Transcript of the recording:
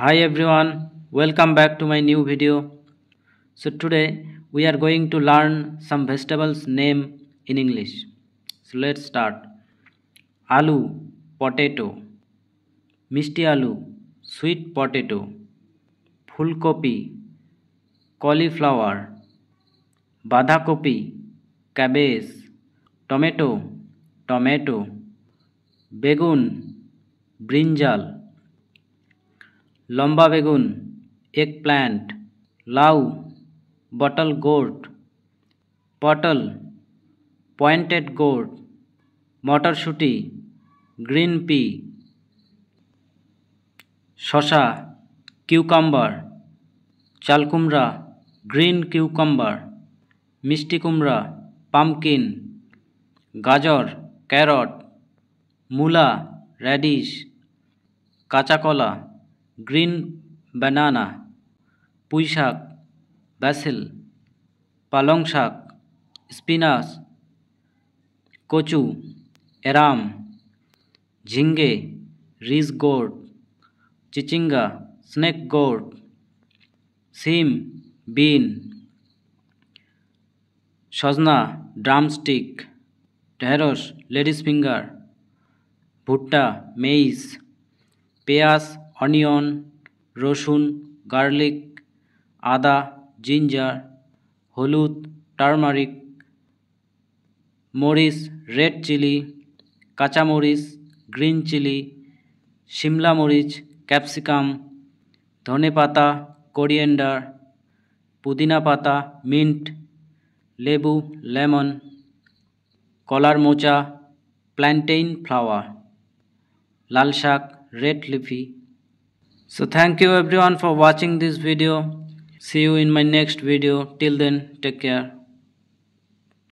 Hi everyone, welcome back to my new video. So today we are going to learn some vegetables name in English. So let's start. Aloo, potato. Mishti aloo, sweet potato. Fulkopi, cauliflower. Badhakopi, cabbage. Tomato, tomato. Begun, brinjal. লম্বা বেগুন eggplant, লাউ bottle gourd, পটল pointed gourd, মটরশুঁটি green pea, শসা cucumber, চালকুমড়া green cucumber, মিষ্টি কুমড়া pumpkin, গাজর carrot, মূলা radish, কাঁচা কলা green banana, পুঁই শাক basil, পালং শাক spinach, কচু এরাম, ঝিঙ্গে রিজ গোর্ড, চিচিঙ্গা স্নেক গোর্ড, সিম বিন, সজনা ড্রামস্টিক, ঢেঁড়স লেডিস ফিঙ্গার, ভুট্টা মেইজ, পেঁয়াজ অনিয়ন, রসুন গার্লিক, আদা জিঞ্জার, হলুদ টারমারিক, মরিচ রেড চিলি, কাঁচামরিচ গ্রিন চিলি, শিমলা মরিচ ক্যাপসিকাম, ধনেপাতা কোরিয়েন্ডার, পুদিনা পাতা মিন্ট, লেবু লেমন, কলার মোচা প্ল্যান্টেইন ফ্লাওয়ার, লাল শাক red leafy. So thank you everyone for watching this video. See you in my next video. Till then, take care.